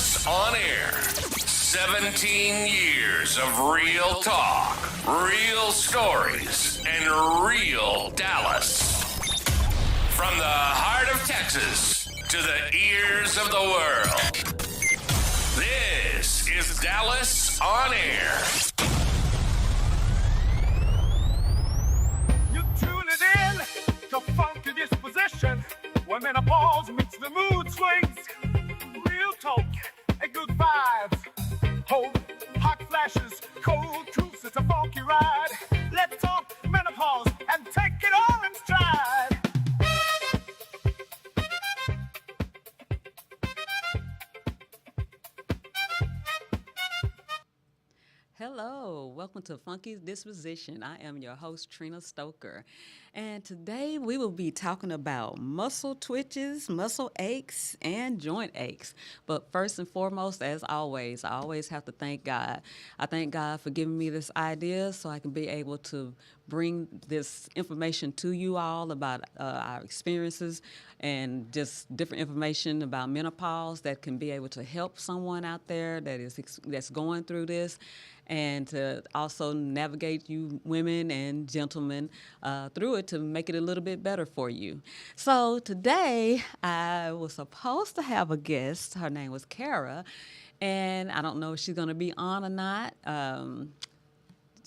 Dallas on air. 17 years of real talk, real stories, and real Dallas. From the heart of Texas to the ears of the world. This is Dallas on air. You're tuning in to Funky Disposition, where menopause meets the mood swings. Real talk and good vibes. Hope, hot flashes, cold truths, it's a funky ride. Let's talk menopause and take it all in stride. Hello, welcome to Funky's Disposition. I am your host, Trina Stoker. And today we will be talking about muscle twitches, muscle aches, and joint aches. But first and foremost, as always, I always have to thank God. I thank God for giving me this idea so I can be able to bring this information to you all about our experiences and just different information about menopause that can be able to help someone out there that's going through this, and to also navigate you women and gentlemen through it to make it a little bit better for you. So today I was supposed to have a guest. Her name was Kara, and I don't know if she's going to be on or not.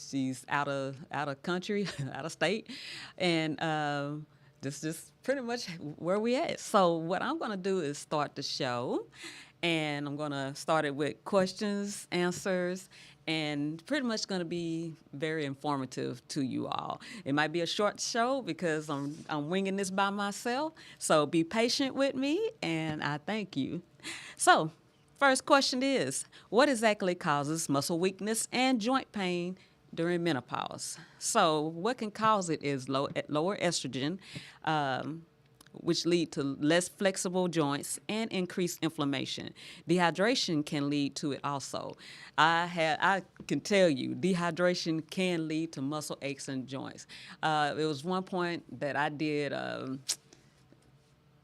She's out of country, out of state, and this is pretty much where we at. So what I'm going to do is start the show, and I'm going to start it with questions, answers, and pretty much going to be very informative to you all. It might be a short show because I'm winging this by myself, so be patient with me, and I thank you. So first question is, what exactly causes muscle weakness and joint pain during menopause? So what can cause it is lower estrogen, which lead to less flexible joints and increased inflammation. Dehydration can lead to it also. I can tell you, dehydration can lead to muscle aches and joints. It was one point that I did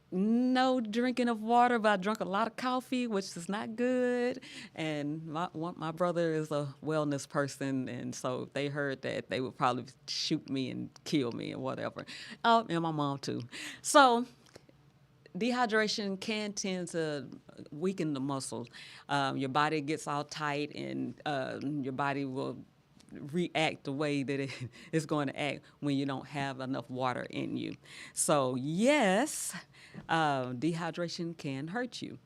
no drinking of water, but I drank a lot of coffee, which is not good. And my brother is a wellness person, and so if they heard that, they would probably shoot me and kill me and whatever. Oh, and my mom too. So dehydration can tend to weaken the muscles. Your body gets all tight, and your body will react the way that it is going to act when you don't have enough water in you. So yes, dehydration can hurt you.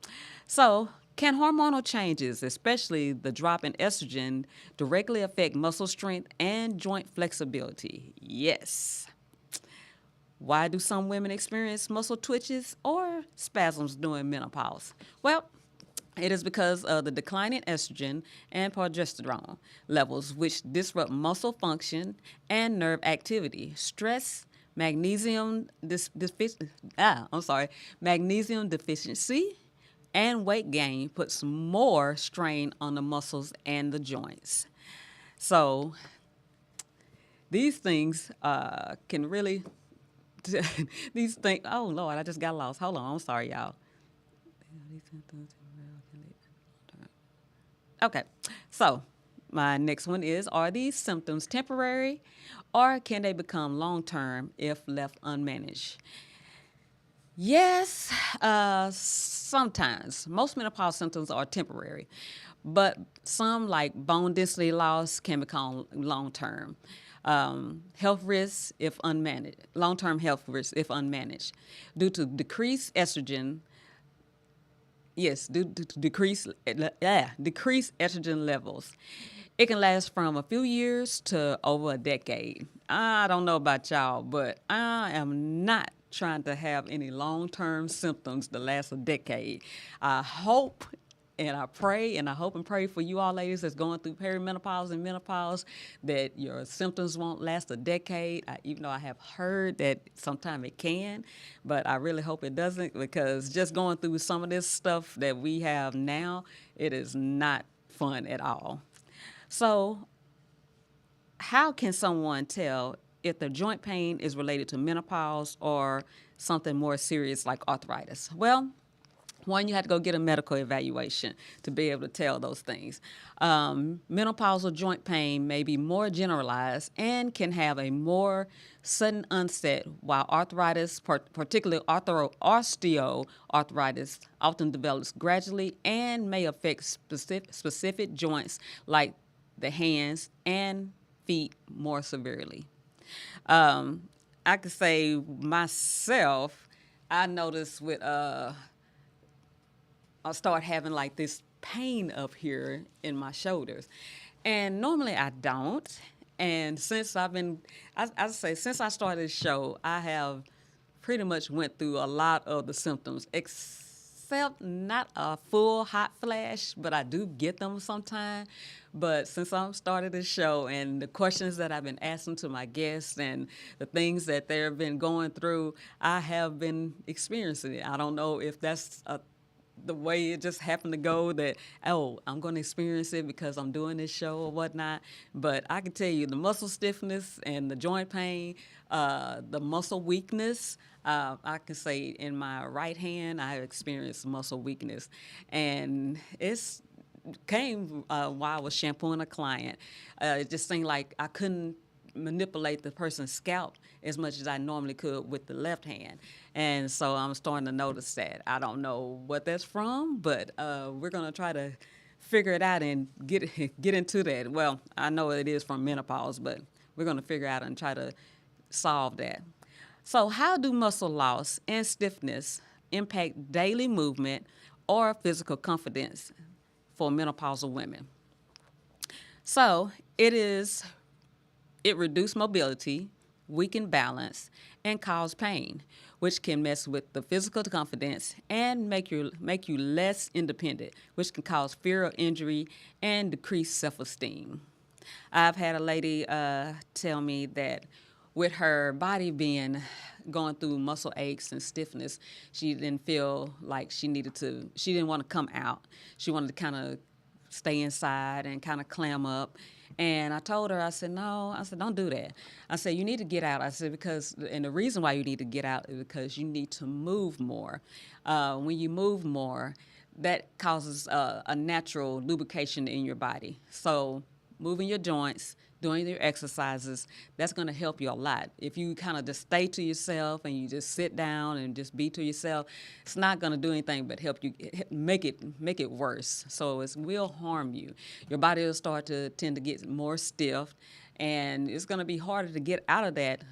So can hormonal changes, especially the drop in estrogen, directly affect muscle strength and joint flexibility? Yes. Why do some women experience muscle twitches or spasms during menopause? Well, it is because of the decline in estrogen and progesterone levels, which disrupt muscle function and nerve activity. Stress, magnesium deficiency, and weight gain puts more strain on the muscles and the joints. So these things can really, these things, oh Lord, I just got lost. Hold on, I'm sorry, y'all. Okay, so my next one is, are these symptoms temporary or can they become long-term if left unmanaged? Yes, sometimes. Most menopause symptoms are temporary, but some, like bone density loss, can become long-term. Health risks if unmanaged, long-term health risks if unmanaged, due to decreased estrogen. Yes, due to decreased estrogen levels. It can last from a few years to over a decade. I don't know about y'all, but I am not trying to have any long-term symptoms to last a decade. I hope and I pray, and I hope and pray for you all ladies that's going through perimenopause and menopause, that your symptoms won't last a decade, even though I have heard that sometimes it can, but I really hope it doesn't, because just going through some of this stuff that we have now, it is not fun at all. So how can someone tell if their joint pain is related to menopause or something more serious like arthritis? Well, One, you have to go get a medical evaluation to be able to tell those things. Menopausal joint pain may be more generalized and can have a more sudden onset, while arthritis, particularly osteoarthritis, often develops gradually and may affect specific joints like the hands and feet more severely. I could say myself, I noticed with I'll start having like this pain up here in my shoulders. And normally I don't. And since since I started the show, I have pretty much went through a lot of the symptoms, except not a full hot flash, but I do get them sometimes. But since I started this show and the questions that I've been asking to my guests and the things that they've been going through, I have been experiencing it. I don't know if that's the way it just happened to go that, oh, I'm going to experience it because I'm doing this show or whatnot. But I can tell you the muscle stiffness and the joint pain, the muscle weakness, I can say in my right hand, I have experienced muscle weakness. And it's came while I was shampooing a client. It just seemed like I couldn't manipulate the person's scalp as much as I normally could with the left hand. And so I'm starting to notice that. I don't know what that's from, but we're going to try to figure it out and get into that. Well, I know it is from menopause, but we're going to figure out and try to solve that. So how do muscle loss and stiffness impact daily movement or physical confidence for menopausal women? So it reduces mobility, weaken balance, and cause pain, which can mess with the physical confidence and make you less independent, which can cause fear of injury and decrease self-esteem. I've had a lady tell me that with her body going through muscle aches and stiffness, she didn't feel like she didn't want to come out. She wanted to kind of stay inside and kind of clam up. And I told her, I said, no, I said, don't do that. I said, you need to get out. I said, and the reason why you need to get out is because you need to move more. When you move more, that causes a natural lubrication in your body. So moving your joints, doing your exercises, that's going to help you a lot. If you kind of just stay to yourself and you just sit down and just be to yourself, it's not going to do anything but help you make it worse. So it will harm you. Your body will start to tend to get more stiff, and it's going to be harder to get out of that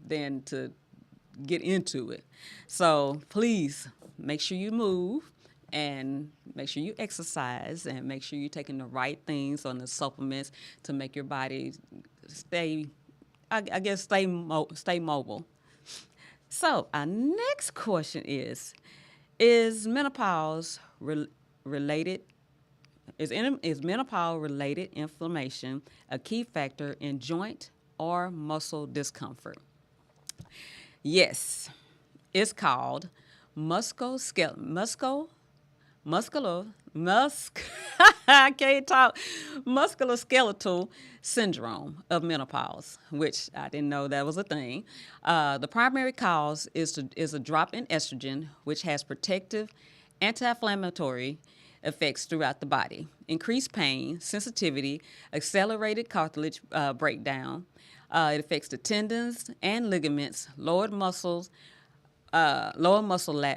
than to get into it. So please make sure you move. And make sure you exercise and make sure you're taking the right things on the supplements to make your body stay mobile. So our next question is menopause related? Is menopause related inflammation a key factor in joint or muscle discomfort? Yes, it's called musculoskeletal syndrome of menopause, which I didn't know that was a thing. The primary cause is a drop in estrogen, which has protective, anti-inflammatory effects throughout the body, increased pain, sensitivity, accelerated cartilage breakdown. It affects the tendons and ligaments, lower muscle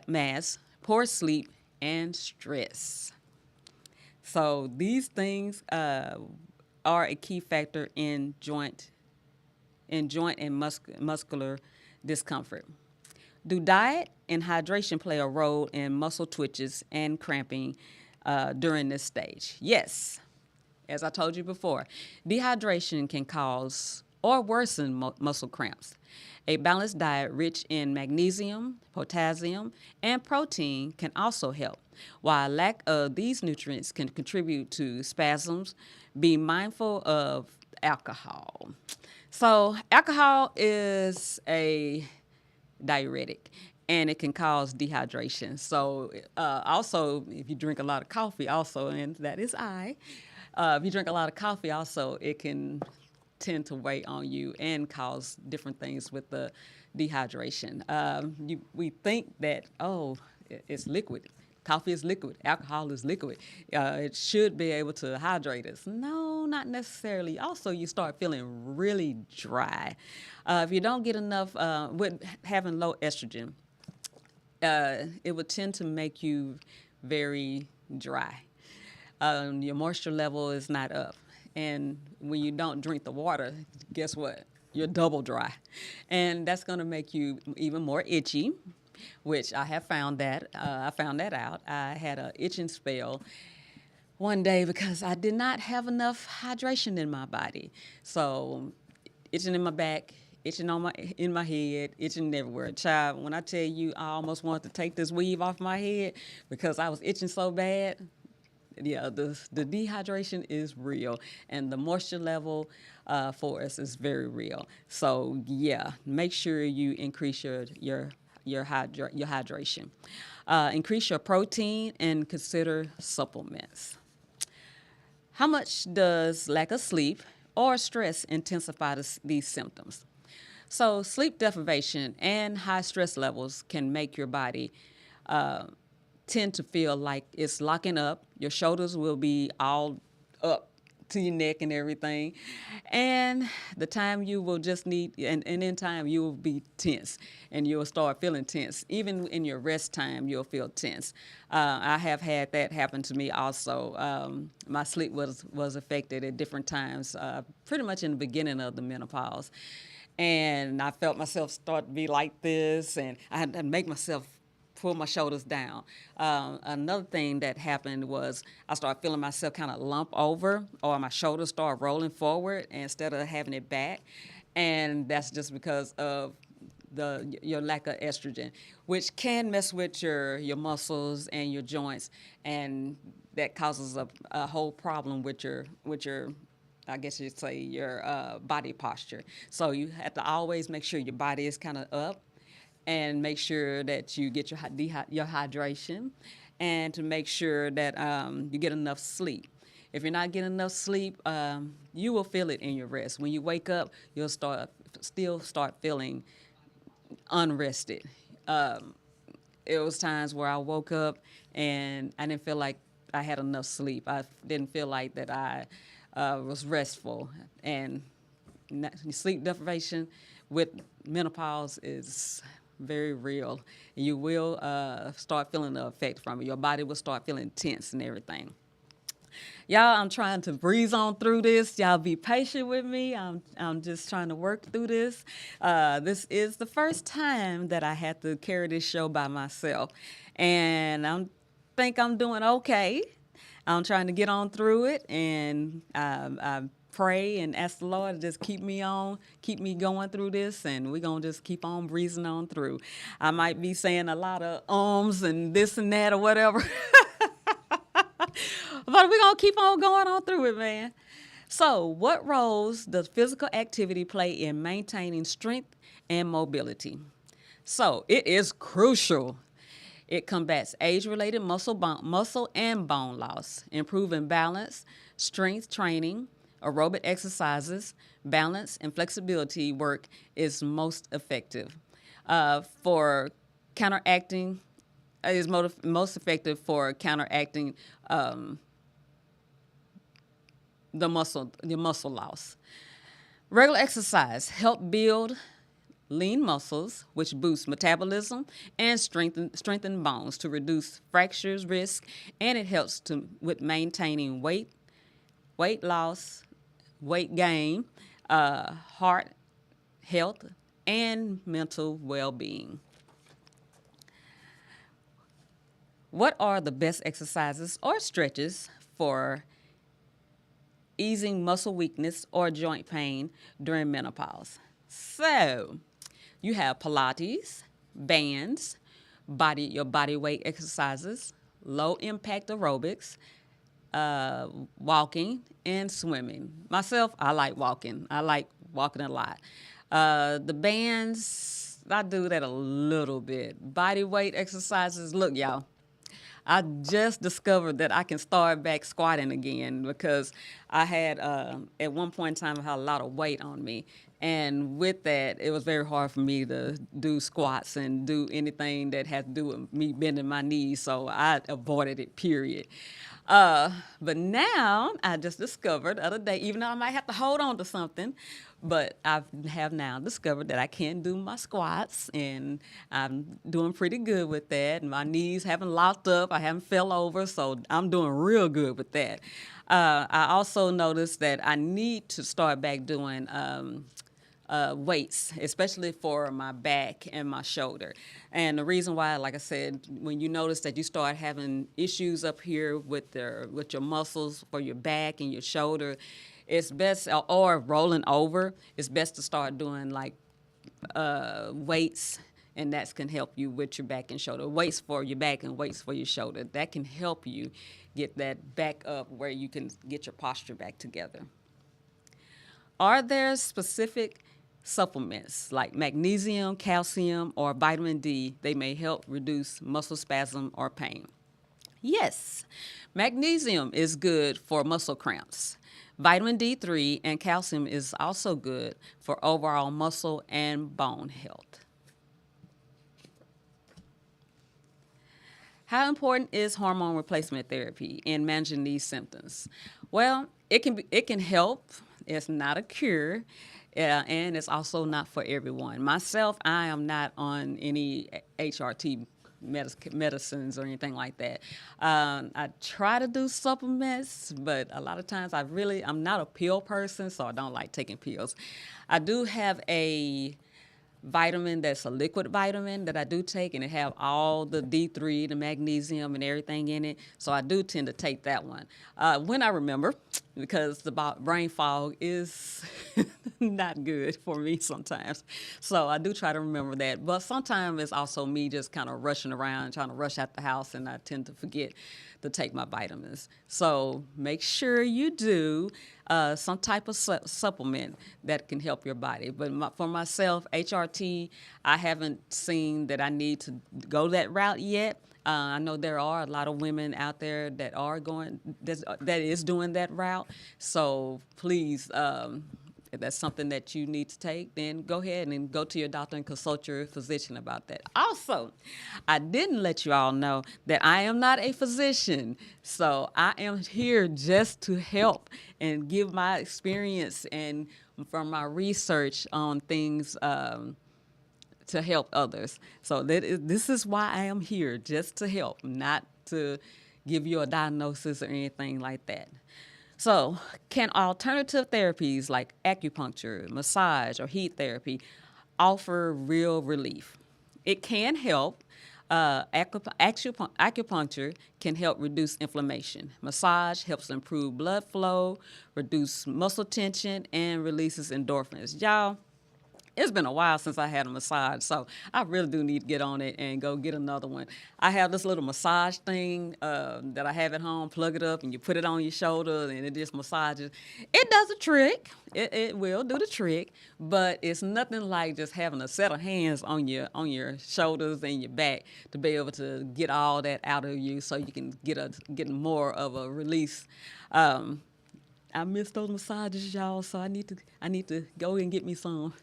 mass, poor sleep, and stress. So these things are a key factor in joint and muscular discomfort. Do diet and hydration play a role in muscle twitches and cramping during this stage? Yes. As I told you before, dehydration can cause or worsen muscle cramps. A balanced diet rich in magnesium, potassium, and protein can also help, while lack of these nutrients can contribute to spasms. Be mindful of alcohol. So alcohol is a diuretic, and it can cause dehydration. So also, if you drink a lot of coffee also, and that is if you drink a lot of coffee also, it can tend to weigh on you and cause different things with the dehydration. We think that, it's liquid. coffee is liquid, alcohol is liquid. It should be able to hydrate us. No, not necessarily. Also, you start feeling really dry. If you don't get enough, with having low estrogen, it would tend to make you very dry. Your moisture level is not up. And when you don't drink the water, guess what? You're double dry. And that's going to make you even more itchy, which I have found that. I found that out. I had an itching spell one day because I did not have enough hydration in my body. So itching in my back, itching in my head, itching everywhere. Child, when I tell you I almost wanted to take this weave off my head because I was itching so bad, yeah, the dehydration is real, and the moisture level for us is very real. So yeah, make sure you increase your hydration. Increase your protein and consider supplements. How much does lack of sleep or stress intensify these symptoms? So sleep deprivation and high stress levels can make your body tend to feel like it's locking up. Your shoulders will be all up to your neck and everything. And the time you will just need, and in time you will be tense and you'll start feeling tense. Even in your rest time, you'll feel tense. I have had that happen to me also. My sleep was affected at different times, pretty much in the beginning of the menopause. And I felt myself start to be like this, and I had to make myself pull my shoulders down. Another thing that happened was I started feeling myself kind of lump over, or my shoulders start rolling forward instead of having it back. And that's just because of your lack of estrogen, which can mess with your muscles and your joints, and that causes a whole problem with your I guess you'd say your body posture. So you have to always make sure your body is kind of up, and make sure that you get your hydration, and to make sure that you get enough sleep. If you're not getting enough sleep, you will feel it in your rest. When you wake up, you'll still start feeling unrested. It was times where I woke up and I didn't feel like I had enough sleep. I didn't feel like that I was restful. And sleep deprivation with menopause is very real. You will start feeling the effect from it. Your body will start feeling tense and everything. Y'all, I'm trying to breeze on through this. Y'all be patient with me. I'm just trying to work through this. This is the first time that I had to carry this show by myself, and I think I'm doing okay. I'm trying to get on through it, and I pray and ask the Lord to just keep me going through this, and we're going to just keep on breezing on through. I might be saying a lot of ums and this and that or whatever, but we're going to keep on going on through it, man. So what roles does physical activity play in maintaining strength and mobility? So it is crucial. It combats age-related muscle and bone loss, improving balance, strength training, aerobic exercises, balance, and flexibility work is most effective. For counteracting, is most effective for counteracting the muscle loss. Regular exercise help build lean muscles, which boost metabolism and strengthen bones to reduce fractures risk, and it helps with maintaining weight loss, weight gain, heart health, and mental well-being. What are the best exercises or stretches for easing muscle weakness or joint pain during menopause? So, you have Pilates, bands, your body weight exercises, low impact aerobics, walking, and swimming. Myself, I like walking. I like walking a lot. The bands, I do that a little bit. Body weight exercises, look, y'all, I just discovered that I can start back squatting again because I had, at one point in time, I had a lot of weight on me. And with that, it was very hard for me to do squats and do anything that had to do with me bending my knees. So I avoided it, period. But now I just discovered the other day, even though I might have to hold on to something, but I have now discovered that I can do my squats, and I'm doing pretty good with that. And my knees haven't locked up, I haven't fell over, so I'm doing real good with that. I also noticed that I need to start back doing weights, especially for my back and my shoulder. And the reason why, like I said, when you notice that you start having issues up here with your muscles for your back and your shoulder, it's best, or rolling over, it's best to start doing like weights, and that can help you with your back and shoulder. Weights for your back and weights for your shoulder. That can help you get that back up where you can get your posture back together. Are there specific supplements like magnesium, calcium, or vitamin D they may help reduce muscle spasm or pain? Yes, magnesium is good for muscle cramps. Vitamin D3 and calcium is also good for overall muscle and bone health. How important is hormone replacement therapy in managing these symptoms? Well, it can help. It's not a cure, and it's also not for everyone. Myself, I am not on any HRT medicines or anything like that. I try to do supplements, but a lot of times I'm not a pill person, so I don't like taking pills. I do have a vitamin that's a liquid vitamin that I do take, and it have all the D3, the magnesium, and everything in it. So I do tend to take that one when I remember, because the brain fog is not good for me sometimes. So I do try to remember that. But sometimes it's also me just kind of rushing around, trying to rush out the house, and I tend to forget to take my vitamins. So make sure you do some type of supplement that can help your body. But for myself, HRT, I haven't seen that I need to go that route yet. I know there are a lot of women out there that are that is doing that route. So please, if that's something that you need to take, then go ahead and go to your doctor and consult your physician about that. Also, I didn't let you all know that I am not a physician. So I am here just to help and give my experience and from my research on things to help others. So this is why I am here, just to help, not to give you a diagnosis or anything like that. So, can alternative therapies like acupuncture, massage, or heat therapy offer real relief? It can help. Acupuncture can help reduce inflammation. Massage helps improve blood flow, reduce muscle tension, and releases endorphins. Y'all, it's been a while since I had a massage, so I really do need to get on it and go get another one. I have this little massage thing that I have at home. Plug it up, and you put it on your shoulder, and it just massages. It does a trick. It will do the trick, but it's nothing like just having a set of hands on your shoulders and your back to be able to get all that out of you, so you can get more of a release. I miss those massages, y'all, so I need to go and get me some.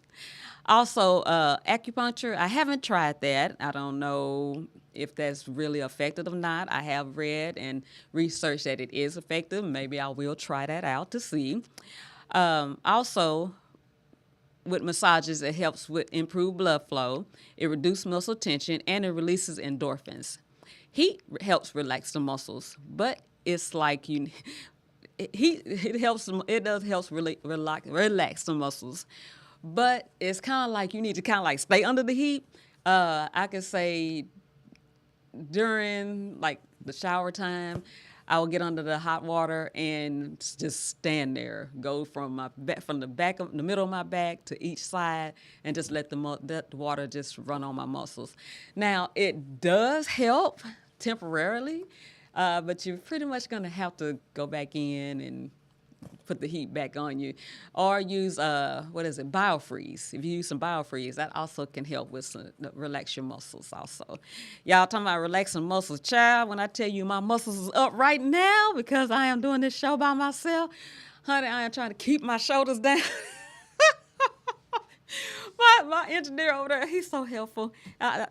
Also, acupuncture, I haven't tried that. I don't know if that's really effective or not. I have read and researched that it is effective. Maybe I will try that out to see. Also, with massages, it helps with improved blood flow. It reduces muscle tension, and it releases endorphins. Heat helps relax the muscles, but it's like it does help really relax the muscles, but it's kind of like you need to kind of like stay under the heat. I could say during like the shower time, I will get under the hot water and just stand there, go from the middle of my back to each side, and just let the water just run on my muscles. Now, it does help temporarily, but you're pretty much going to have to go back in and put the heat back on you. Or use biofreeze. If you use some biofreeze, that also can help with relax your muscles also. Y'all talking about relaxing muscles, child. When I tell you my muscles is up right now because I am doing this show by myself, honey, I am trying to keep my shoulders down. My engineer over there, he's so helpful. I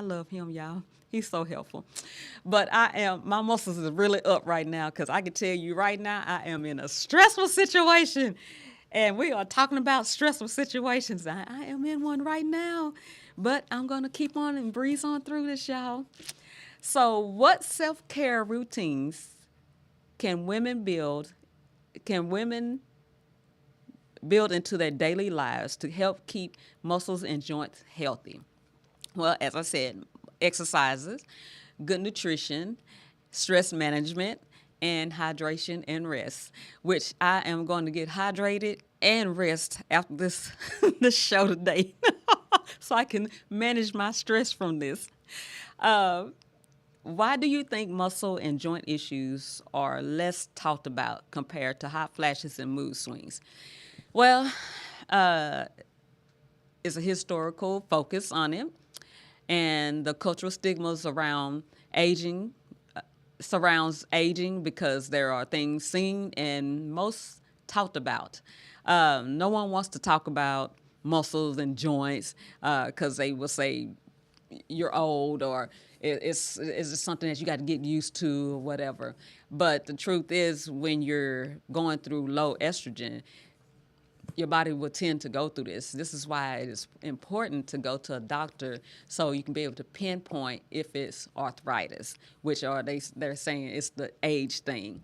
love him, y'all. He's so helpful. But my muscles is really up right now because I can tell you right now I am in a stressful situation. And we are talking about stressful situations. I am in one right now. But I'm going to keep on and breeze on through this, y'all. So what self-care routines can women build into their daily lives to help keep muscles and joints healthy? Well, as I said, exercises, good nutrition, stress management, and hydration and rest, which I am going to get hydrated and rest after this show today so I can manage my stress from this. Why do you think muscle and joint issues are less talked about compared to hot flashes and mood swings? Well, it's a historical focus on it, and the cultural stigmas around aging surrounds aging because there are things seen and most talked about. No one wants to talk about muscles and joints because they will say you're old or it's something that you got to get used to or whatever. But the truth is, when you're going through low estrogen, your body will tend to go through this. This is why it is important to go to a doctor so you can be able to pinpoint if it's arthritis, which they're saying it's the age thing,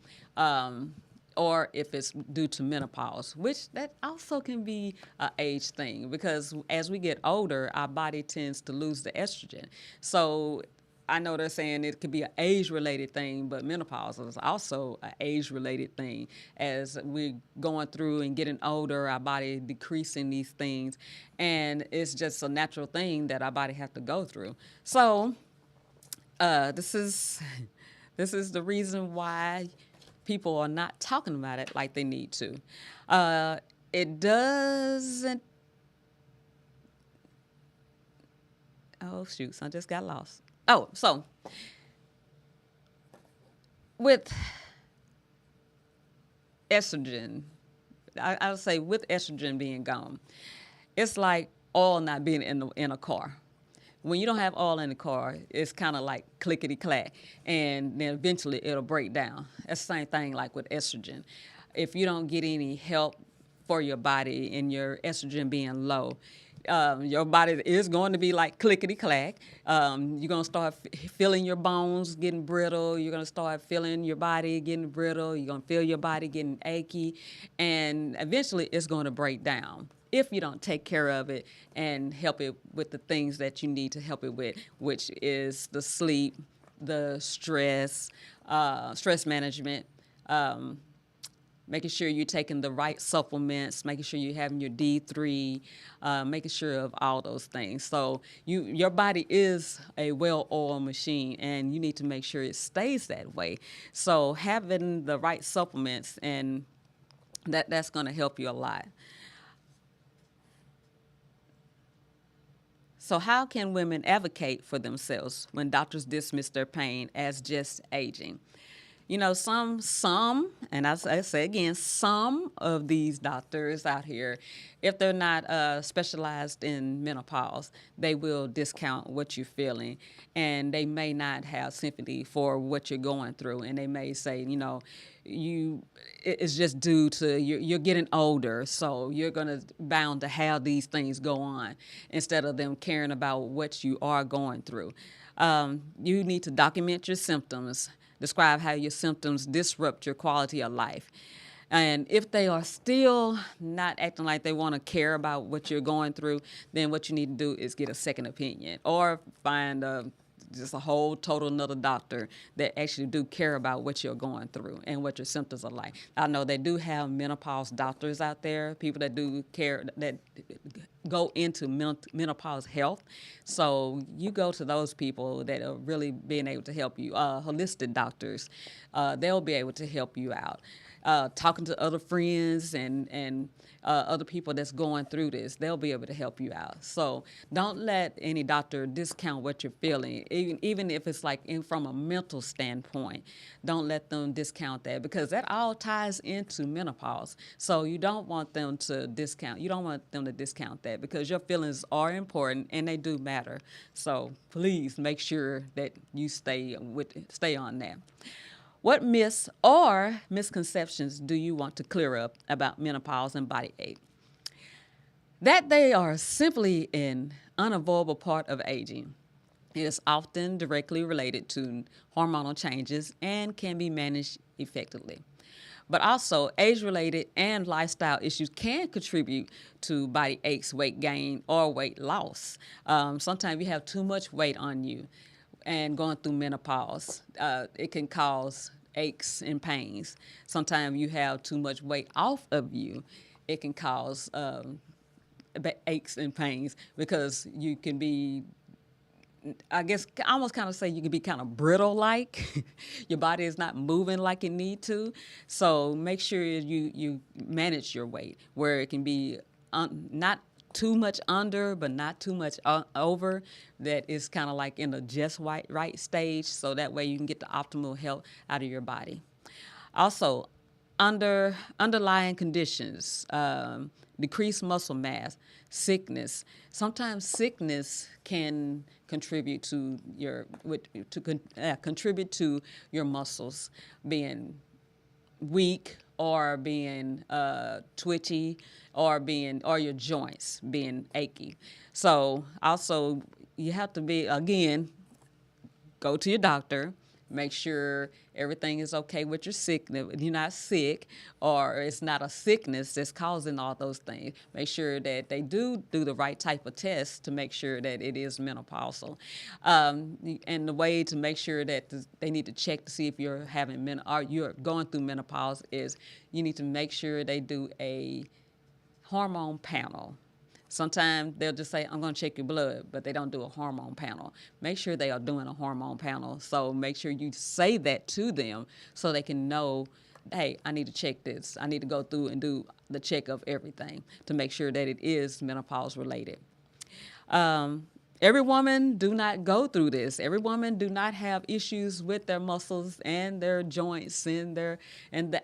or if it's due to menopause, which that also can be an age thing because as we get older, our body tends to lose the estrogen. So I know they're saying it could be an age-related thing, but menopause is also an age-related thing. As we're going through and getting older, our body decreasing these things, and it's just a natural thing that our body have to go through. So this is the reason why people are not talking about it like they need to. It doesn't. Oh shoot! I just got lost. Oh, so with estrogen, I'll say with estrogen being gone, it's like oil not being in a car. When you don't have oil in the car, it's kind of like clickety-clack, and then eventually it'll break down. That's the same thing like with estrogen. If you don't get any help for your body and your estrogen being low, your body is going to be like clickety-clack. You're going to start feeling your bones getting brittle. You're going to start feeling your body getting brittle. You're going to feel your body getting achy. And eventually it's going to break down if you don't take care of it and help it with the things that you need to help it with, which is the sleep, the stress management, making sure you're taking the right supplements, making sure you're having your D3, making sure of all those things. So your body is a well-oiled machine, and you need to make sure it stays that way. So having the right supplements, and that's going to help you a lot. So how can women advocate for themselves when doctors dismiss their pain as just aging? You know, some, and I say again, some of these doctors out here, if they're not specialized in menopause, they will discount what you're feeling, and they may not have sympathy for what you're going through, and they may say, you know, it's just due to you're getting older, so you're bound to have these things go on, instead of them caring about what you are going through. You need to document your symptoms. Describe how your symptoms disrupt your quality of life. And if they are still not acting like they want to care about what you're going through, then what you need to do is get a second opinion or find just a whole total another doctor that actually do care about what you're going through and what your symptoms are like. I know they do have menopause doctors out there, people that do care, that go into menopause health. So you go to those people that are really being able to help you. Holistic doctors, they'll be able to help you out. talking to other friends and other people that's going through this. They'll be able to help you out. So don't let any doctor discount what you're feeling, even if it's like from a mental standpoint. Don't let them discount that, because that all ties into menopause. So you don't want them to discount. You don't want them to discount that, because your feelings are important and they do matter. So please make sure that you stay on that. What myths or misconceptions do you want to clear up about menopause and body ache? That they are simply an unavoidable part of aging. It is often directly related to hormonal changes and can be managed effectively. But also, age-related and lifestyle issues can contribute to body aches, weight gain, or weight loss. Sometimes you have too much weight on you and going through menopause. It can cause aches and pains. Sometimes you have too much weight off of you. It can cause aches and pains, because you can be, I guess, I almost kind of say you can be kind of brittle like. Your body is not moving like it need to. So make sure you manage your weight where it can be not too much under, but not too much over, that is kind of like in the just right stage, so that way you can get the optimal health out of your body. Also, underlying conditions, decreased muscle mass, sickness. Sometimes sickness can contribute to contribute to your muscles being weak, or being twitchy, or your joints being achy. So also you have to be, again, go to your doctor, make sure everything is okay with your sickness. You're not sick, or it's not a sickness that's causing all those things. Make sure that they do the right type of tests to make sure that it is menopausal. And the way to make sure that they need to check to see if you're you're going through menopause is you need to make sure they do a hormone panel. Sometimes they'll just say, I'm going to check your blood, but they don't do a hormone panel. Make sure they are doing a hormone panel. So make sure you say that to them so they can know, hey, I need to check this. I need to go through and do the check of everything to make sure that it is menopause related. Every woman do not go through this. Every woman do not have issues with their muscles and their joints and the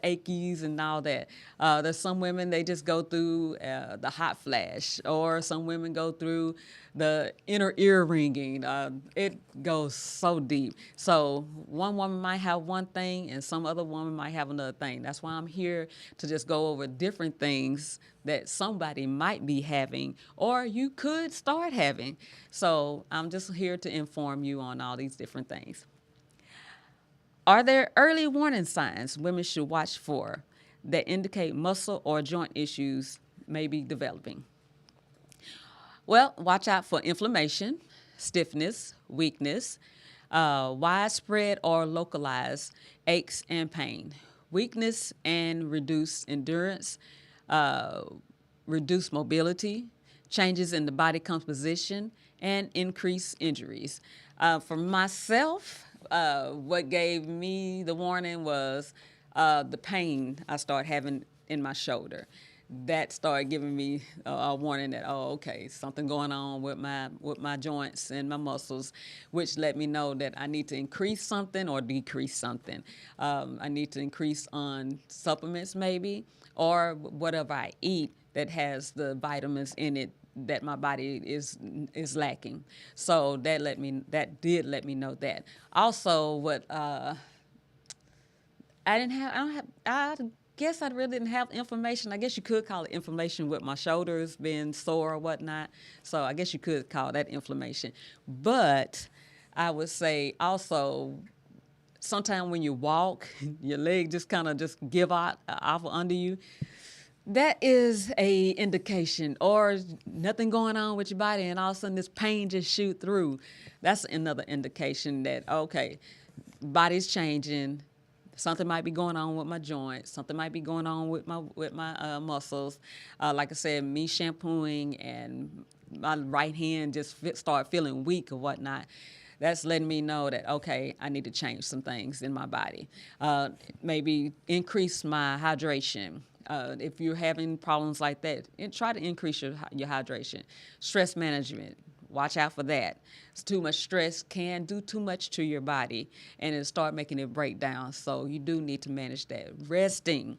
achies and all that. There's some women, they just go through the hot flash, or some women go through the inner ear ringing. It goes so deep. So one woman might have one thing and some other woman might have another thing. That's why I'm here to just go over different things that somebody might be having, or you could start having. So I'm just here to inform you on all these different things. Are there early warning signs women should watch for that indicate muscle or joint issues may be developing? Well, watch out for inflammation, stiffness, weakness, widespread or localized aches and pain, weakness and reduced endurance, reduced mobility, changes in the body composition, and increased injuries. For myself, what gave me the warning was the pain I started having in my shoulder. That started giving me a warning that, okay, something going on with my joints and my muscles, which let me know that I need to increase something or decrease something. I need to increase on supplements maybe, or whatever I eat that has the vitamins in it that my body is lacking. So that did let me know that. Also, what I guess I really didn't have inflammation. I guess you could call it inflammation with my shoulders being sore or whatnot. So I guess you could call that inflammation. But I would say also, sometimes when you walk, your leg just kind of just give out off under you. That is a indication, or nothing going on with your body, and all of a sudden this pain just shoot through. That's another indication that, okay, body's changing. Something might be going on with my joints. Something might be going on with my muscles. Like I said, me shampooing and my right hand just start feeling weak or whatnot. that's letting me know that, okay, I need to change some things in my body. Maybe increase my hydration. If you're having problems like that, and try to increase your hydration. Stress management. Watch out for that. It's too much stress can do too much to your body, and it start making it break down. So you do need to manage that. Resting.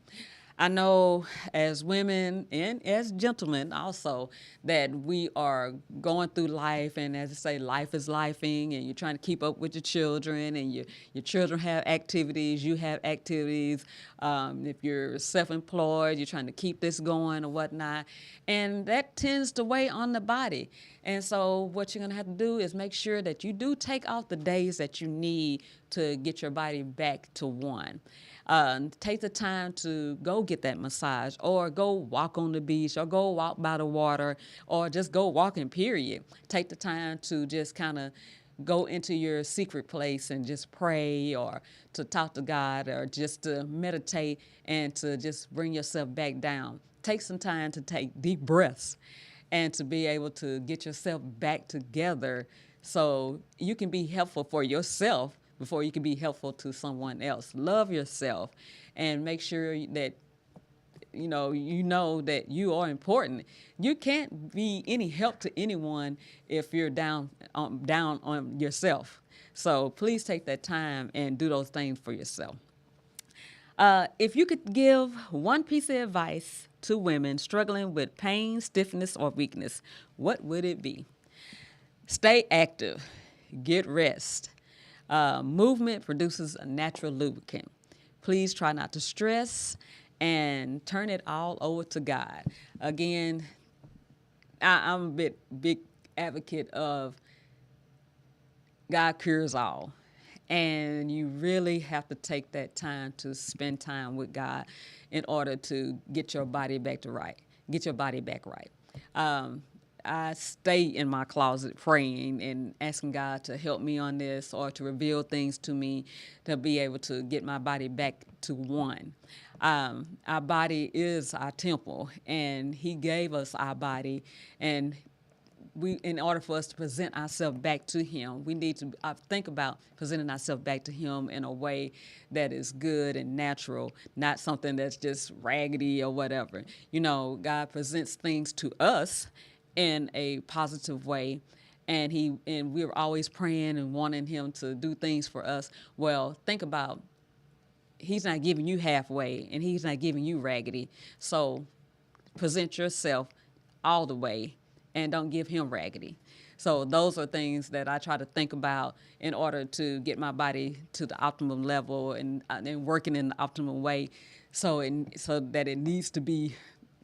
I know as women and as gentlemen also that we are going through life, and as I say, life is lifing, and you're trying to keep up with your children, and your children have activities, you have activities. If you're self-employed, you're trying to keep this going or whatnot, and that tends to weigh on the body. And so what you're going to have to do is make sure that you do take off the days that you need to get your body back to one. Take the time to go get that massage, or go walk on the beach, or go walk by the water, or just go walking, period. Take the time to just kind of go into your secret place and just pray, or to talk to God, or just to meditate and to just bring yourself back down. Take some time to take deep breaths and to be able to get yourself back together so you can be helpful for yourself before you can be helpful to someone else. Love yourself and make sure that you know that you are important. You can't be any help to anyone if you're down on yourself. So please take that time and do those things for yourself. If you could give one piece of advice to women struggling with pain, stiffness, or weakness, what would it be? Stay active. Get rest. Movement produces a natural lubricant. Please try not to stress and turn it all over to God. Again, I'm a big advocate of God cures all. And you really have to take that time to spend time with God in order to get your body back right. I stay in my closet praying and asking God to help me on this, or to reveal things to me to be able to get my body back to one. Our body is our temple, and He gave us our body, and in order for us to present ourselves back to Him, we need to think about presenting ourselves back to Him in a way that is good and natural, not something that's just raggedy or whatever. God presents things to us in a positive way, and we're always praying and wanting Him to do things for us. Well, think about, He's not giving you halfway, and He's not giving you raggedy. So present yourself all the way, and don't give Him raggedy. So those are things that I try to think about in order to get my body to the optimum level and working in the optimum way, so that it needs to be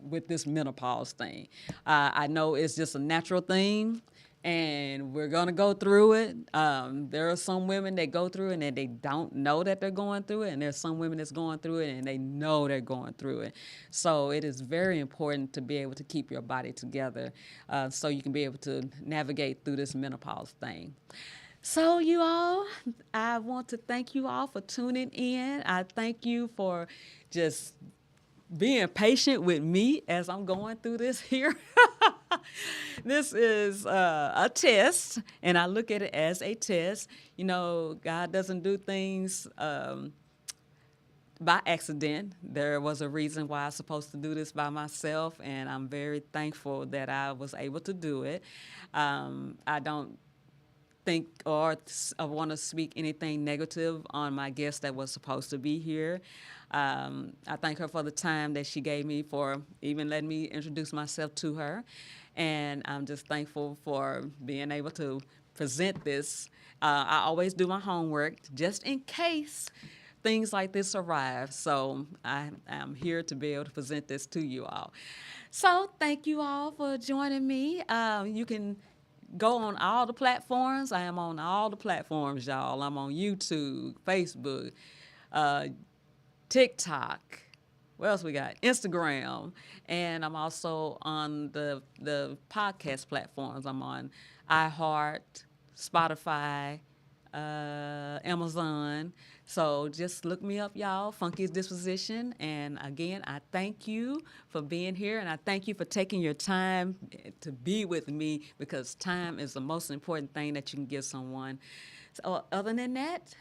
with this menopause thing. I know it's just a natural thing, and we're going to go through it. There are some women that go through it and they don't know that they're going through it, and there's some women that's going through it and they know they're going through it. So it is very important to be able to keep your body together, so you can be able to navigate through this menopause thing. So you all, I want to thank you all for tuning in. I thank you for just being patient with me as I'm going through this here. This is a test, and I look at it as a test. God doesn't do things by accident. There was a reason why I was supposed to do this by myself, and I'm very thankful that I was able to do it. I don't think or I want to speak anything negative on my guest that was supposed to be here. I thank her for the time that she gave me for even letting me introduce myself to her. And I'm just thankful for being able to present this. I always do my homework just in case things like this arrive. So I'm here to be able to present this to you all. So thank you all for joining me. You can go on all the platforms. I am on all the platforms, y'all. I'm on YouTube, Facebook, TikTok. What else we got? Instagram. And I'm also on the podcast platforms. I'm on iHeart, Spotify, Amazon. So just look me up, y'all. Funky's Disposition. And again, I thank you for being here, and I thank you for taking your time to be with me, because time is the most important thing that you can give someone. So other than that,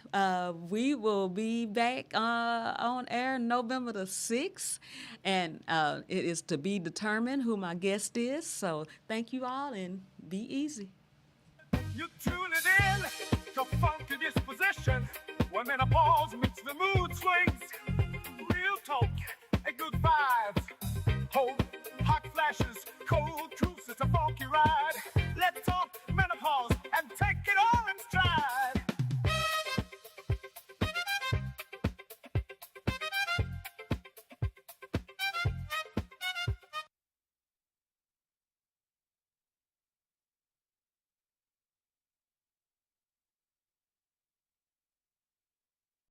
we will be back on air November the 6th, and it is to be determined who my guest is. So thank you all, and be easy. You tune it in to Funky Disposition, where menopause meets the mood swings. Real talk and good vibes. Hope, hot flashes, cold truths, it's a funky ride.